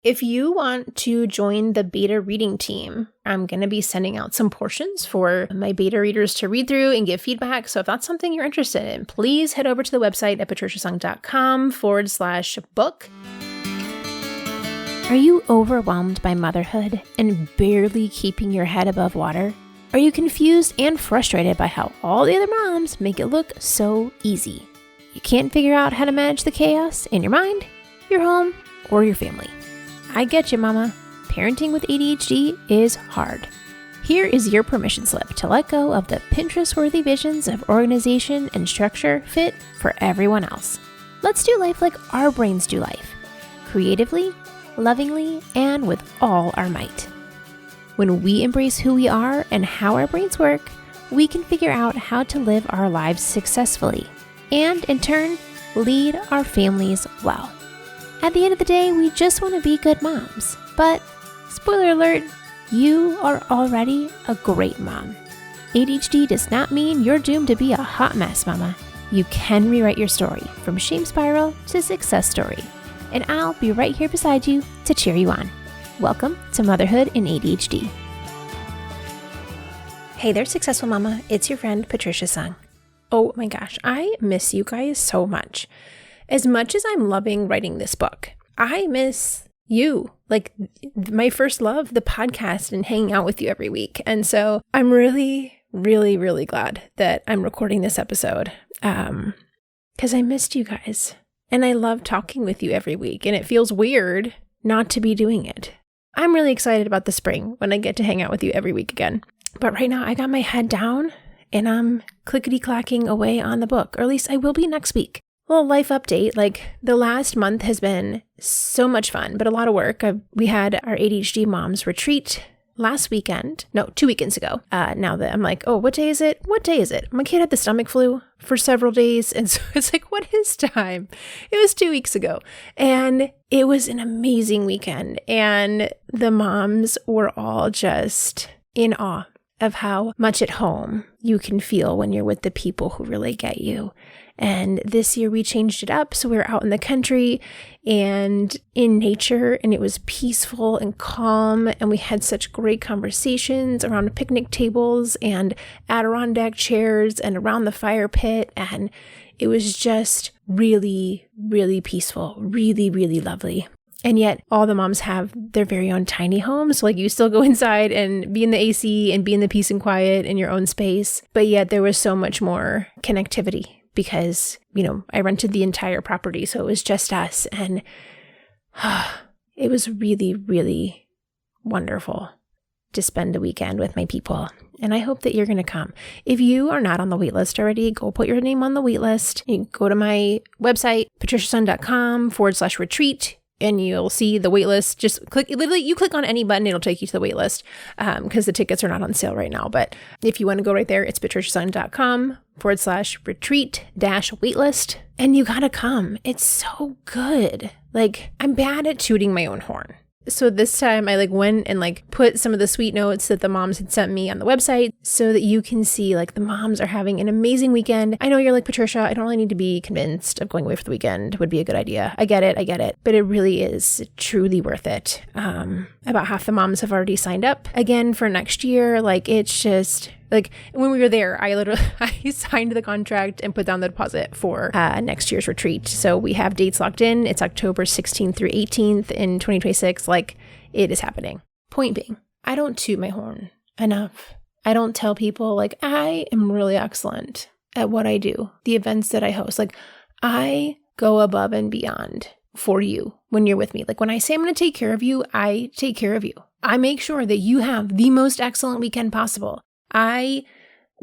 If you want to join the beta reading team, I'm going to be sending out some portions for my beta readers to read through and give feedback. So if that's something you're interested in, please head over to the website at patriciasung.com/book. Are you overwhelmed by motherhood and barely keeping your head above water? Are you confused and frustrated by how all the other moms make it look so easy? You can't figure out how to manage the chaos in your mind, your home, or your family. I get you, mama. Parenting with ADHD is hard. Here is your permission slip to let go of the Pinterest-worthy visions of organization and structure fit for everyone else. Let's do life like our brains do life. Creatively, lovingly, and with all our might. When we embrace who we are and how our brains work, we can figure out how to live our lives successfully and, in turn, lead our families well. At the end of the day, we just want to be good moms. But, spoiler alert, you are already a great mom. ADHD does not mean you're doomed to be a hot mess, mama. You can rewrite your story from shame spiral to success story. And I'll be right here beside you to cheer you on. Welcome to Motherhood in ADHD. Hey there, successful mama. It's your friend, Patricia Sung. Oh my gosh, I miss you guys so much. As much as I'm loving writing this book, I miss you, like my first love, the podcast and hanging out with you every week. And so I'm really, really, really glad that I'm recording this episode because I missed you guys. And I love talking with you every week. And it feels weird not to be doing it. I'm really excited about the spring when I get to hang out with you every week again. But right now I got my head down and I'm clickety-clacking away on the book, or at least I will be next week. Well, life update, like the last month has been so much fun, but a lot of work. We had our ADHD moms retreat last weekend. No, 2 weekends ago. Now that I'm like, oh, what day is it? What day is it? My kid had the stomach flu for several days. And so it's like, what is time? It was 2 weeks ago. And it was an amazing weekend. And the moms were all just in awe of how much at home you can feel when you're with the people who really get you. And this year we changed it up. So we were out in the country and in nature, and it was peaceful and calm. And we had such great conversations around picnic tables and Adirondack chairs and around the fire pit. And it was just really, really peaceful, really, really lovely. And yet all the moms have their very own tiny homes. So like you still go inside and be in the AC and be in the peace and quiet in your own space. But yet there was so much more connectivity because, I rented the entire property. So it was just us. And it was really, really wonderful to spend the weekend with my people. And I hope that you're going to come. If you are not on the wait list already, go put your name on the wait list. You can go to my website, patriciasung.com/retreat. And you'll see the wait list. Just click, literally, you click on any button, it'll take you to the wait list because the tickets are not on sale right now. But if you want to go right there, it's patriciasung.com/retreat-waitlist. And you gotta come. It's so good. Like, I'm bad at tooting my own horn. So this time I went and put some of the sweet notes that the moms had sent me on the website so that you can see the moms are having an amazing weekend. I know you're like, Patricia, I don't really need to be convinced of going away for the weekend would be a good idea. I get it. But it really is truly worth it. About half the moms have already signed up again for next year. It's just when we were there, I signed the contract and put down the deposit for next year's retreat. So we have dates locked in. It's October 16th through 18th in 2026. It is happening. Point being, I don't toot my horn enough. I don't tell people I am really excellent at what I do, the events that I host. I go above and beyond for you when you're with me. When I say I'm going to take care of you, I take care of you. I make sure that you have the most excellent weekend possible. I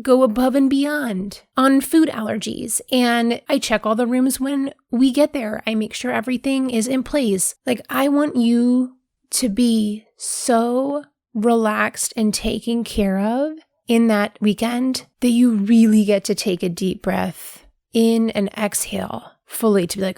go above and beyond on food allergies, and I check all the rooms when we get there. I make sure everything is in place. I want you to be so relaxed and taken care of in that weekend that you really get to take a deep breath in and exhale fully to be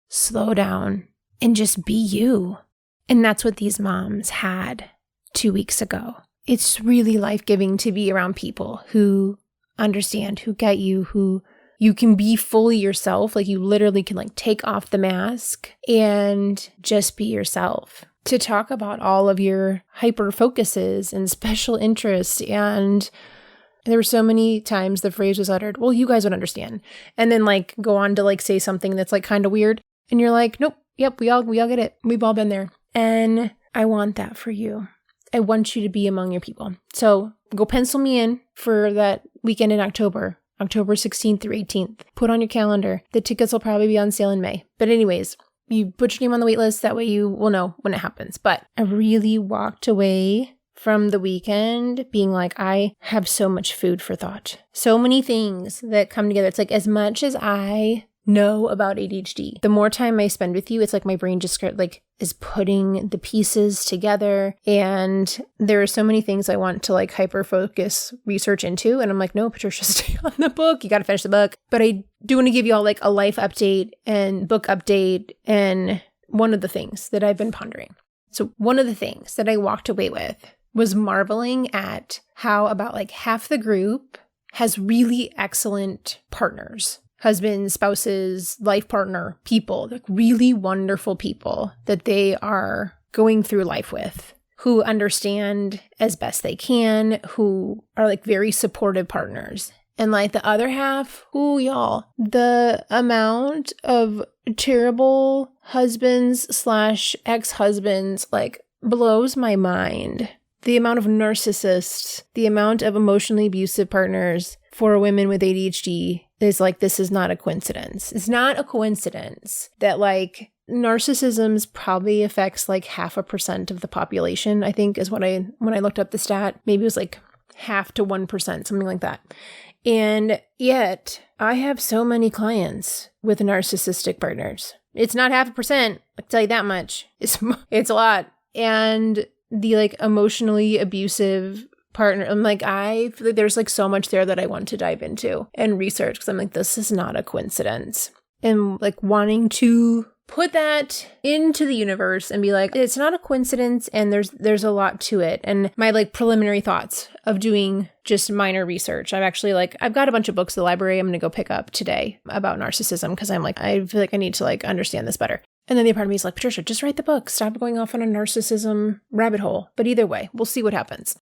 slow down and just be you. And that's what these moms had 2 weeks ago. It's really life-giving to be around people who understand, who get you, who you can be fully yourself. Like you literally can like take off the mask and just be yourself. To talk about all of your hyper focuses and special interests. And there were so many times the phrase was uttered, well, you guys would understand. And then like go on to like say something that's like kind of weird. And you're like, nope, yep, we all get it. We've all been there. And I want that for you. I want you to be among your people. So go pencil me in for that weekend in October 16th through 18th. Put on your calendar. The tickets will probably be on sale in May. But anyways, you put your name on the wait list. That way you will know when it happens. But I really walked away from the weekend being like, I have so much food for thought. So many things that come together. It's like as much as I know about ADHD, the more time I spend with you, it's like my brain just like is putting the pieces together. And there are so many things I want to like hyper focus research into. And I'm like, no, Patricia, stay on the book. You got to finish the book. But I do want to give you all like a life update and book update. And one of the things that I've been pondering. So one of the things that I walked away with was marveling at how about like half the group has really excellent partners. Husbands, spouses, life partner, people, like really wonderful people that they are going through life with, who understand as best they can, who are like very supportive partners. And like the other half, ooh, y'all, the amount of terrible husbands / ex-husbands like blows my mind. The amount of narcissists, the amount of emotionally abusive partners for women with ADHD is like, this is not a coincidence. It's not a coincidence that like narcissism probably affects like 0.5% of the population, I think is when I looked up the stat. Maybe it was like 0.5 to 1%, something like that. And yet I have so many clients with narcissistic partners. It's not 0.5%, I can tell you that much. It's a lot. And the like emotionally abusive partner, I'm like, I feel like there's like so much there that I want to dive into and research because I'm like, this is not a coincidence. And like wanting to put that into the universe and be like, it's not a coincidence and there's a lot to it. And my like preliminary thoughts of doing just minor research. I've got a bunch of books at the library I'm going to go pick up today about narcissism because I'm like, I feel like I need to like understand this better. And then the part of me is like, Patricia, just write the book. Stop going off on a narcissism rabbit hole. But either way, we'll see what happens.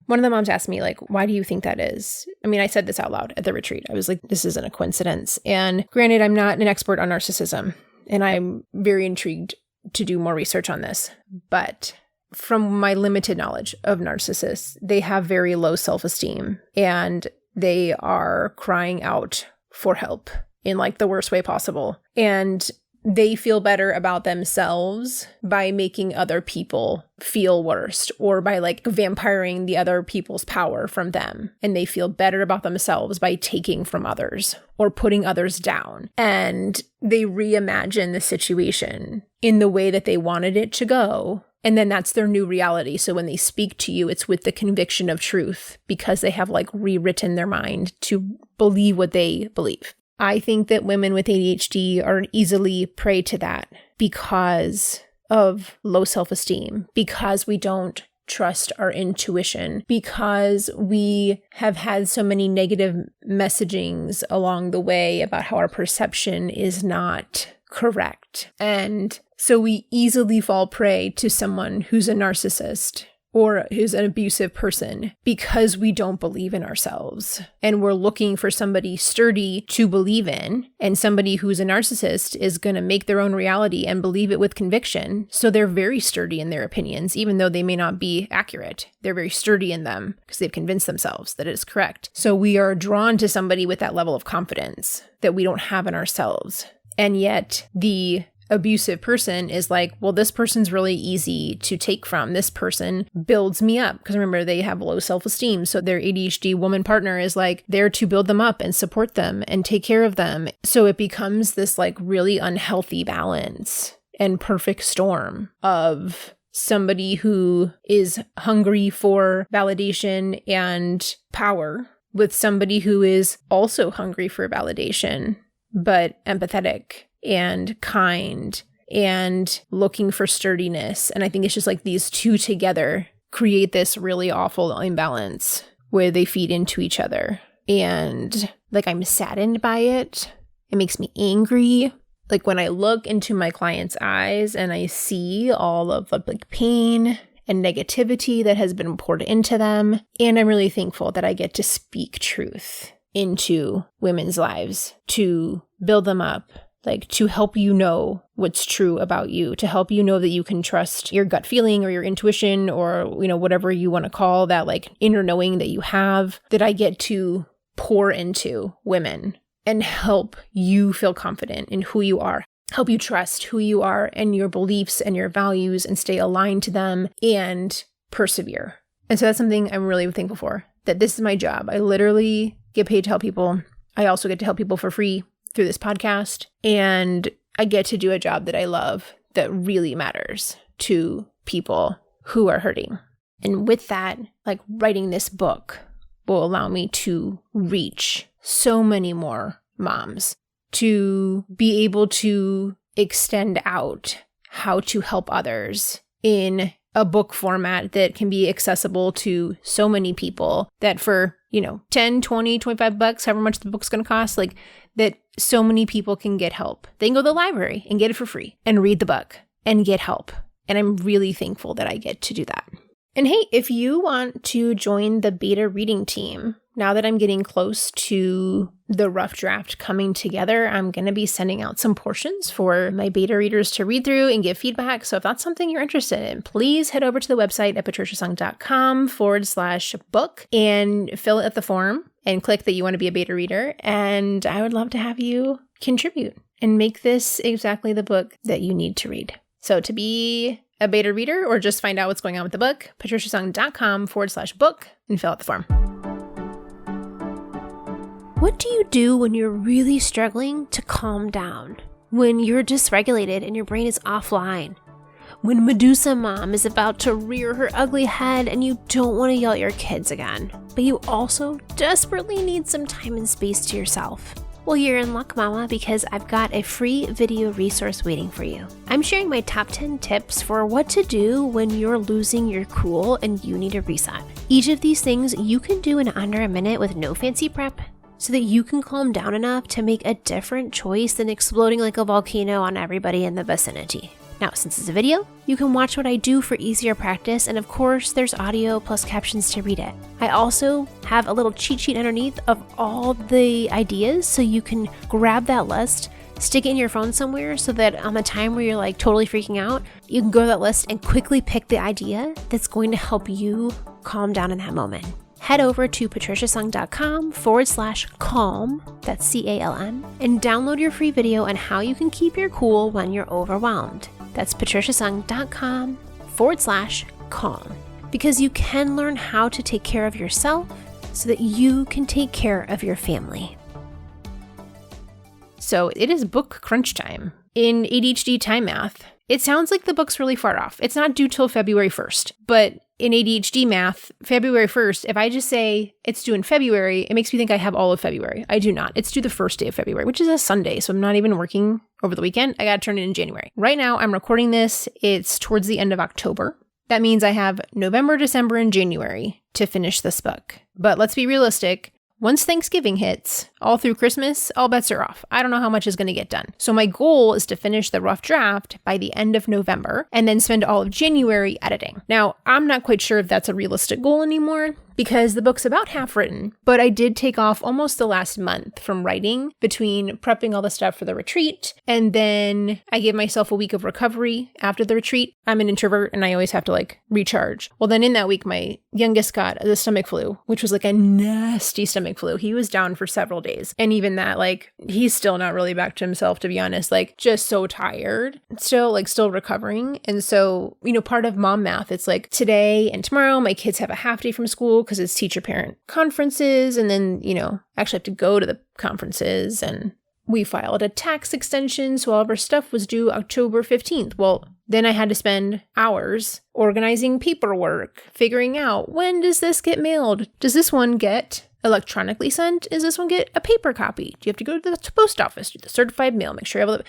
One of the moms asked me, like, why do you think that is? I mean, I said this out loud at the retreat. I was like, this isn't a coincidence. And granted, I'm not an expert on narcissism, and I'm very intrigued to do more research on this. But from my limited knowledge of narcissists, they have very low self-esteem, and they are crying out for help in like the worst way possible. And they feel better about themselves by making other people feel worse or by like vampiring the other people's power from them. And they feel better about themselves by taking from others or putting others down. And they reimagine the situation in the way that they wanted it to go. And then that's their new reality. So when they speak to you, it's with the conviction of truth because they have like rewritten their mind to believe what they believe. I think that women with ADHD are easily prey to that because of low self-esteem, because we don't trust our intuition, because we have had so many negative messagings along the way about how our perception is not correct. And so we easily fall prey to someone who's a narcissist or who's an abusive person because we don't believe in ourselves. And we're looking for somebody sturdy to believe in. And somebody who's a narcissist is going to make their own reality and believe it with conviction. So they're very sturdy in their opinions, even though they may not be accurate. They're very sturdy in them because they've convinced themselves that it is correct. So we are drawn to somebody with that level of confidence that we don't have in ourselves. And yet the abusive person is like, well, this person's really easy to take from. This person builds me up. Because remember, they have low self-esteem. So their ADHD woman partner is like there to build them up and support them and take care of them. So it becomes this like really unhealthy balance and perfect storm of somebody who is hungry for validation and power with somebody who is also hungry for validation, but empathetic and kind and looking for sturdiness. And I think it's just like these two together create this really awful imbalance where they feed into each other. And Like I'm saddened by it. It makes me angry. Like when I look into my client's eyes and I see all of the like pain and negativity that has been poured into them. And I'm really thankful that I get to speak truth into women's lives, to build them up, like to help you know what's true about you, to help you know that you can trust your gut feeling or your intuition or, you know, whatever you want to call that like inner knowing that you have, that I get to pour into women and help you feel confident in who you are, help you trust who you are and your beliefs and your values and stay aligned to them and persevere. And so that's something I'm really thankful for, that this is my job. I literally get paid to help people. I also get to help people for free through this podcast. And I get to do a job that I love that really matters to people who are hurting. And with that, like writing this book will allow me to reach so many more moms, to be able to extend out how to help others in a book format that can be accessible to so many people, that for, you know, 10, 20, 25 bucks, however much the book's going to cost, like that so many people can get help. They can go to the library and get it for free and read the book and get help. And I'm really thankful that I get to do that. And hey, if you want to join the beta reading team, now that I'm getting close to the rough draft coming together, I'm going to be sending out some portions for my beta readers to read through and give feedback. So if that's something you're interested in, please head over to the website at patriciasung.com/book and fill out the form and click that you want to be a beta reader. And I would love to have you contribute and make this exactly the book that you need to read. So to be a beta reader or just find out what's going on with the book, patriciasung.com/book and fill out the form. What do you do when you're really struggling to calm down? When you're dysregulated and your brain is offline? When Medusa Mom is about to rear her ugly head and you don't want to yell at your kids again, but you also desperately need some time and space to yourself? Well, you're in luck, Mama, because I've got a free video resource waiting for you. I'm sharing my top 10 tips for what to do when you're losing your cool and you need a reset. Each of these things you can do in under a minute with no fancy prep, so that you can calm down enough to make a different choice than exploding like a volcano on everybody in the vicinity. Now, since it's a video, you can watch what I do for easier practice, and of course, there's audio plus captions to read it. I also have a little cheat sheet underneath of all the ideas, so you can grab that list, stick it in your phone somewhere, so that on the time where you're like totally freaking out, you can go to that list and quickly pick the idea that's going to help you calm down in that moment. Head over to patriciasung.com/calm, that's C-A-L-M, and download your free video on how you can keep your cool when you're overwhelmed. That's patriciasung.com/calm, because you can learn how to take care of yourself so that you can take care of your family. So it is book crunch time. In ADHD time math, it sounds like the book's really far off. It's not due till February 1st, but in ADHD math, February 1st, if I just say it's due in February, it makes me think I have all of February. I do not. It's due the first day of February, which is a Sunday, so I'm not even working over the weekend. I got to turn it in January. Right now, I'm recording this. It's towards the end of October. That means I have November, December, and January to finish this book. But let's be realistic. Once Thanksgiving hits, all through Christmas, all bets are off. I don't know how much is going to get done. So my goal is to finish the rough draft by the end of November and then spend all of January editing. Now, I'm not quite sure if that's a realistic goal anymore because the book's about half written, but I did take off almost the last month from writing between prepping all the stuff for the retreat, and then I gave myself a week of recovery after the retreat. I'm an introvert and I always have to recharge. Well, then in that week, my youngest got the stomach flu, which was a nasty stomach flu. He was down for several days. And even that, he's still not really back to himself, to be honest, just so tired, still recovering. And so, part of mom math, it's today and tomorrow, my kids have a half day from school because it's teacher parent conferences. And then, actually have to go to the conferences, and we filed a tax extension. So all of our stuff was due October 15th. Well, then I had to spend hours organizing paperwork, figuring out, when does this get mailed? Does this one get electronically sent? Does this one get a paper copy? Do you have to go to the post office, do the certified mail, make sure you have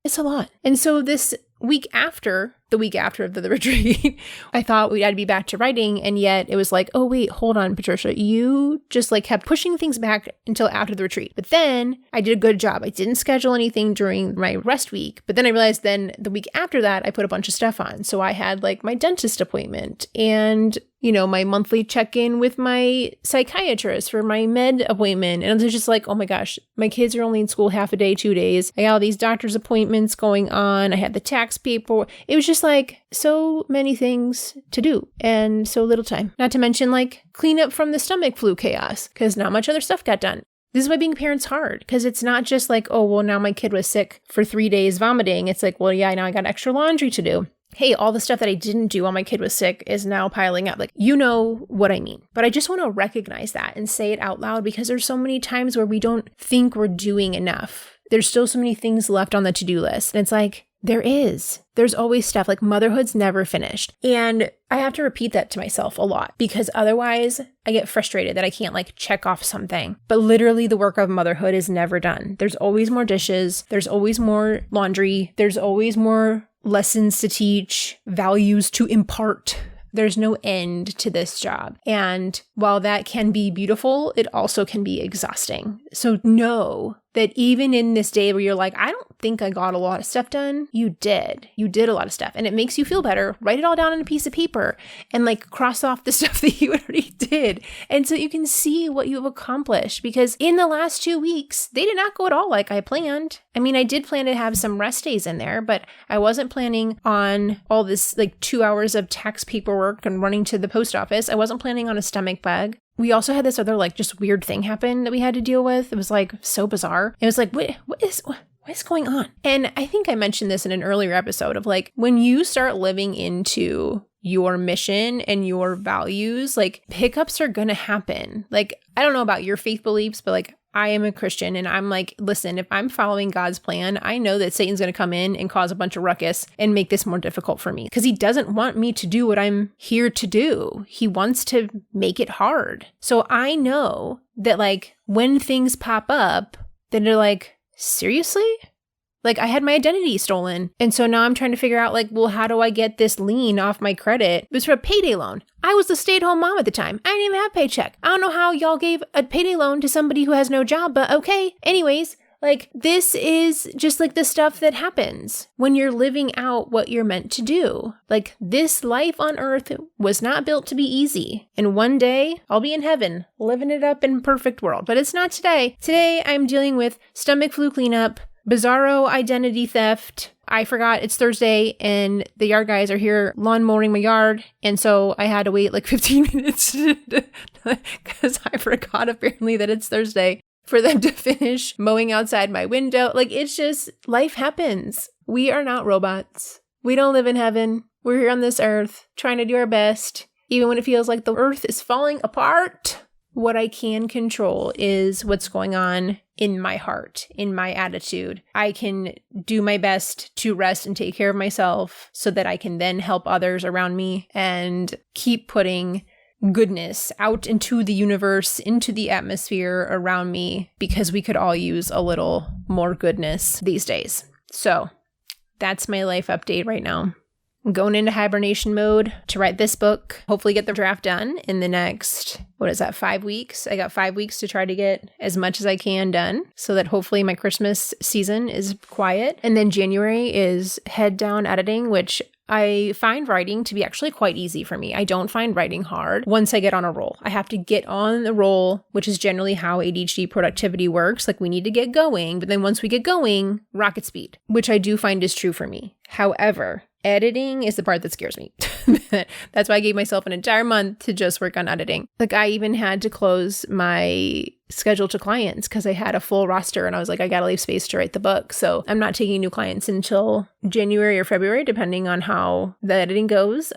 it's a lot. And so this week after the week after the retreat. I thought I'd be back to writing. And yet it was like, oh, wait, hold on, Patricia. You just like kept pushing things back until after the retreat. But then I did a good job. I didn't schedule anything during my rest week. But then I realized then the week after that, I put a bunch of stuff on. So I had like my dentist appointment and my monthly check-in with my psychiatrist for my med appointment. And it was just like, oh my gosh, my kids are only in school half a day, 2 days. I got all these doctor's appointments going on. I had the tax paper. It was just like so many things to do and so little time. Not to mention like clean up from the stomach flu chaos because not much other stuff got done. This is why being a parent's hard because it's not just like, oh, well, now my kid was sick for 3 days vomiting. It's like, well, yeah, now I got extra laundry to do. Hey, all the stuff that I didn't do while my kid was sick is now piling up. Like, you know what I mean. But I just want to recognize that and say it out loud because there's so many times where we don't think we're doing enough. There's still so many things left on the to-do list. And it's like, there's always stuff. Like motherhood's never finished. And I have to repeat that to myself a lot because otherwise I get frustrated that I can't like check off something. But literally the work of motherhood is never done. There's always more dishes. There's always more laundry. There's always more lessons to teach, values to impart. There's no end to this job. And while that can be beautiful, it also can be exhausting. So know that even in this day where you're like, I don't think I got a lot of stuff done, you did. You did a lot of stuff. And it makes you feel better. Write it all down on a piece of paper and like cross off the stuff that you already did. And so you can see what you have accomplished because in the last 2 weeks, they did not go at all like I planned. I mean, I did plan to have some rest days in there, but I wasn't planning on all this like 2 hours of tax paperwork and running to the post office. I wasn't planning on a stomach bug. We also had this other like just weird thing happen that we had to deal with. It was like so bizarre. It was like, what is going on? And I think I mentioned this in an earlier episode of like, when you start living into your mission and your values, like hiccups are going to happen. Like, I don't know about your faith beliefs, but like, I am a Christian and I'm like, listen, if I'm following God's plan, I know that Satan's going to come in and cause a bunch of ruckus and make this more difficult for me because he doesn't want me to do what I'm here to do. He wants to make it hard. So I know that like when things pop up, then they're like, seriously? Like I had my identity stolen. And so now I'm trying to figure out like, well, how do I get this lien off my credit? It was for a payday loan. I was the stay-at-home mom at the time. I didn't even have a paycheck. I don't know how y'all gave a payday loan to somebody who has no job, but okay. Anyways, like this is just like the stuff that happens when you're living out what you're meant to do. Like this life on earth was not built to be easy. And one day I'll be in heaven, living it up in a perfect world, but it's not today. Today I'm dealing with stomach flu cleanup, bizarro identity theft. I forgot it's Thursday and the yard guys are here lawn mowing my yard. And so I had to wait like 15 minutes because I forgot apparently that it's Thursday for them to finish mowing outside my window. Like it's just, life happens. We are not robots. We don't live in heaven. We're here on this earth trying to do our best, even when it feels like the earth is falling apart. What I can control is what's going on in my heart, in my attitude. I can do my best to rest and take care of myself so that I can then help others around me and keep putting goodness out into the universe, into the atmosphere around me, because we could all use a little more goodness these days. So that's my life update right now. I'm going into hibernation mode to write this book, hopefully get the draft done in the next, 5 weeks? I got 5 weeks to try to get as much as I can done so that hopefully my Christmas season is quiet. And then January is head down editing, which I find writing to be actually quite easy for me. I don't find writing hard once I get on a roll. I have to get on the roll, which is generally how ADHD productivity works. Like we need to get going, but then once we get going, rocket speed, which I do find is true for me. However, editing is the part that scares me. That's why I gave myself an entire month to just work on editing. Like I even had to close my schedule to clients because I had a full roster and I was like, I gotta leave space to write the book. So I'm not taking new clients until January or February, depending on how the editing goes,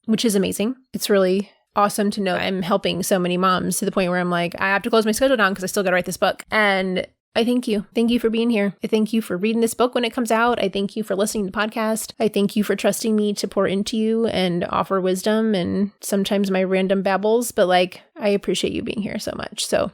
which is amazing. It's really awesome to know I'm helping so many moms to the point where I'm like, I have to close my schedule down because I still gotta write this book. And I thank you. Thank you for being here. I thank you for reading this book when it comes out. I thank you for listening to the podcast. I thank you for trusting me to pour into you and offer wisdom and sometimes my random babbles, but like, I appreciate you being here so much. So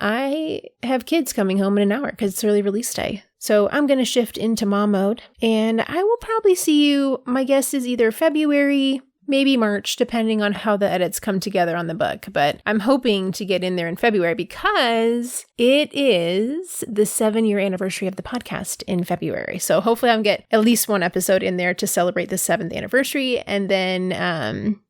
I have kids coming home in an hour because it's early release day. So I'm going to shift into mom mode, and I will probably see you, my guess is either February, maybe March, depending on how the edits come together on the book. But I'm hoping to get in there in February because it is the 7-year anniversary of the podcast in February. So hopefully I'll get at least one episode in there to celebrate the 7th anniversary. And then,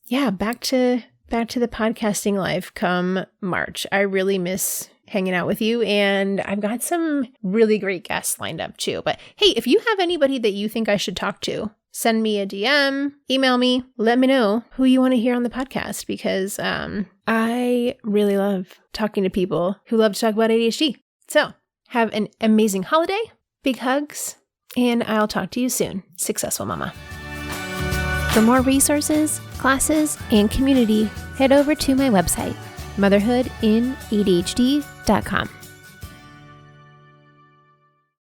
back to the podcasting life come March. I really miss hanging out with you, and I've got some really great guests lined up too. But hey, if you have anybody that you think I should talk to, send me a DM, email me, let me know who you want to hear on the podcast, because I really love talking to people who love to talk about ADHD. So have an amazing holiday, big hugs, and I'll talk to you soon. Successful Mama. For more resources, classes, and community, head over to my website, motherhoodinadhd.com.